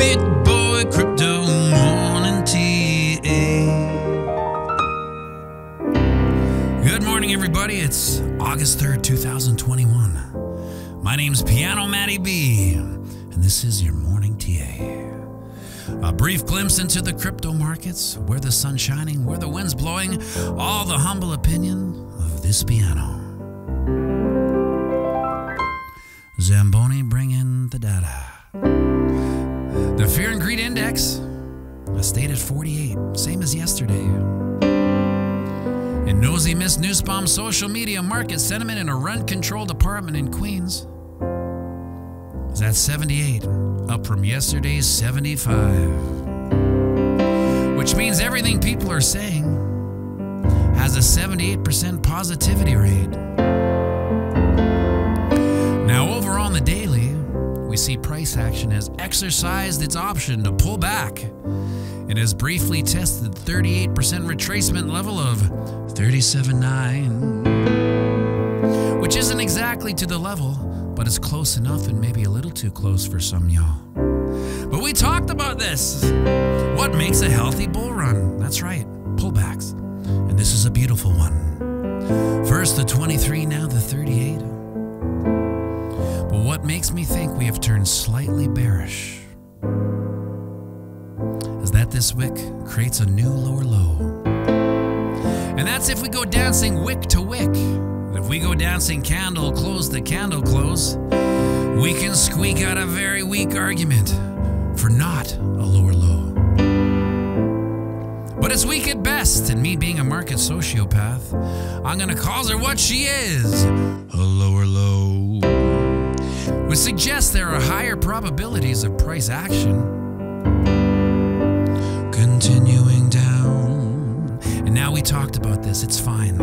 BitBoy Crypto Morning TA. Good morning, everybody. It's August 3rd, 2021. My name's Piano Matty B, and this is your Morning TA. A brief glimpse into the crypto markets, where the sun's shining, where the wind's blowing, all the humble opinion of this piano. Zamboni, bring in the data. The Fear and Greed Index stayed at 48, same as yesterday. And Nosy Miss Newsbomb social media market sentiment in a rent-controlled apartment in Queens is at 78, up from yesterday's 75. Which means everything people are saying has a 78% positivity rate. Now, over on the daily, we see price action has exercised its option to pull back and has briefly tested the 38% retracement level of 37.9, which isn't exactly to the level, but it's close enough and maybe a little too close for some y'all. But we talked about this. What makes a healthy bull run? That's right, pullbacks. And this is a beautiful one. First the 23, now the 38. But what makes me think we have turned slightly bearish is that this wick creates a new lower low. And that's if we go dancing wick to wick. If we go dancing candle close to candle close, we can squeak out a very weak argument for not a lower low. But it's weak at best, and me being a market sociopath, I'm gonna call her what she is, a lower low. Which suggests there are higher probabilities of price action continuing down. And now we talked about this, it's fine.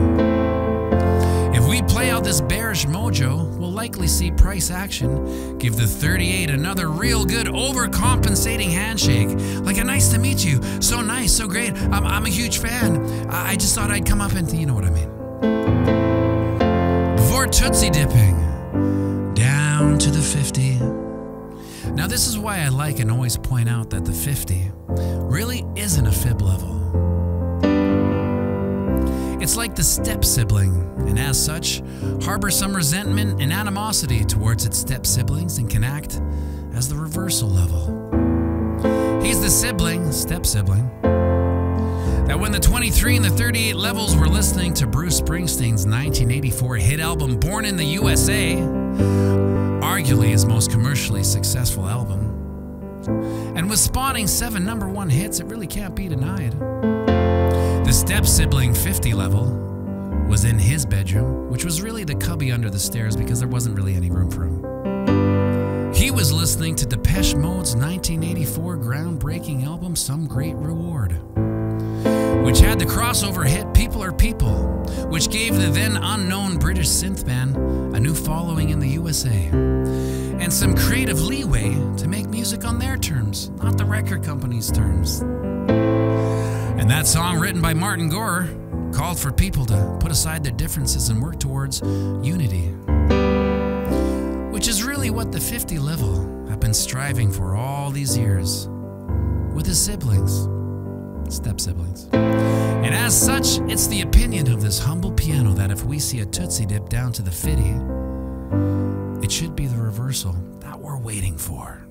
If we play out this bearish mojo, we'll likely see price action give the 38 another real good overcompensating handshake. Like a nice to meet you, so nice, so great, I'm a huge fan. I just thought I'd come up and, you know what I mean. Before Tootsie dipping down to the 50. Now this is why I like and always point out that the 50 really isn't a fib level. It's like the step sibling, and as such, harbors some resentment and animosity towards its step siblings and can act as the reversal level. He's the sibling, step sibling, that when the 23 and the 38 levels were listening to Bruce Springsteen's 1984 hit album Born in the USA, arguably his most commercially successful album, and with spawning 7 #1 hits, it really can't be denied. The step sibling 50 level was in his bedroom, which was really the cubby under the stairs because there wasn't really any room for him. He was listening to Depeche Mode's 1984 groundbreaking album Some Great Reward, which had the crossover hit People Are People, which gave the then unknown British synth band a new following in the USA, and some creative leeway to make music on their terms, not the record company's terms. And that song, written by Martin Gore, called for people to put aside their differences and work towards unity, which is really what the 50 level have been striving for all these years with his siblings, step siblings. And as such, it's the opinion of this humble piano that if we see a Tootsie dip down to the 50, it should be the reversal that we're waiting for.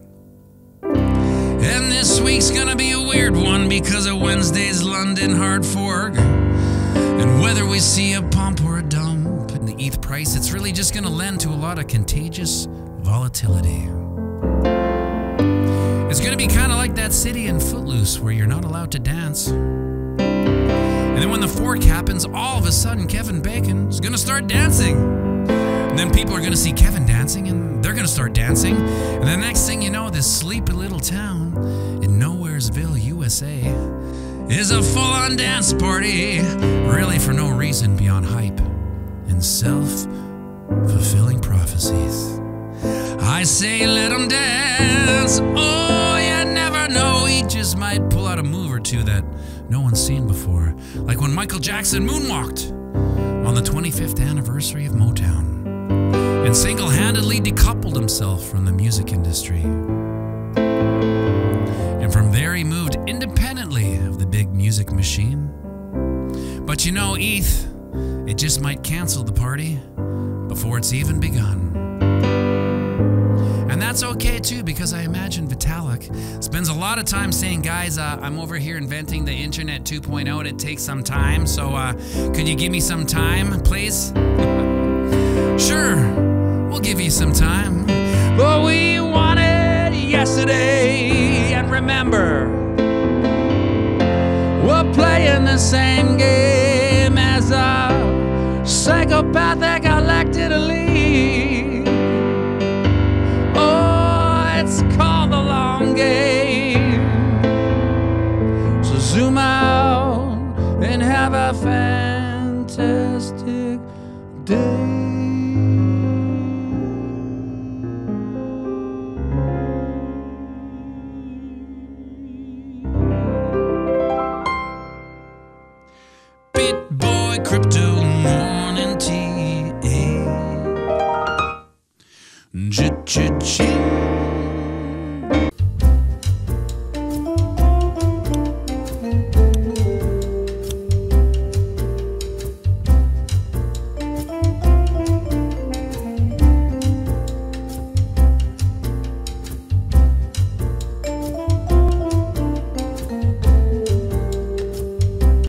And this week's gonna be a weird one because of Wednesday's London hard fork. And whether we see a pump or a dump in the ETH price, it's really just gonna lend to a lot of contagious volatility. It's gonna be kind of like that city in Footloose where you're not allowed to dance. And then when the fork happens, all of a sudden Kevin Bacon is gonna start dancing. And then people are gonna see Kevin dancing and they're gonna start dancing. And the next thing you know, this sleepy little town in Nowheresville, USA is a full-on dance party, really for no reason beyond hype and self-fulfilling prophecies. I say let them dance, oh you never know, he just might pull out a move or two that no one's seen before, like when Michael Jackson moonwalked on the 25th anniversary of Motown and single-handedly decoupled himself from the music industry. music machine. But you know, ETH, it just might cancel the party before it's even begun. And that's okay too, because I imagine Vitalik spends a lot of time saying, guys, I'm over here inventing the Internet 2.0 and it takes some time, so could you give me some time, please? Sure, we'll give you some time. But we want it yesterday, and remember, we're playing the same game as a psychopathic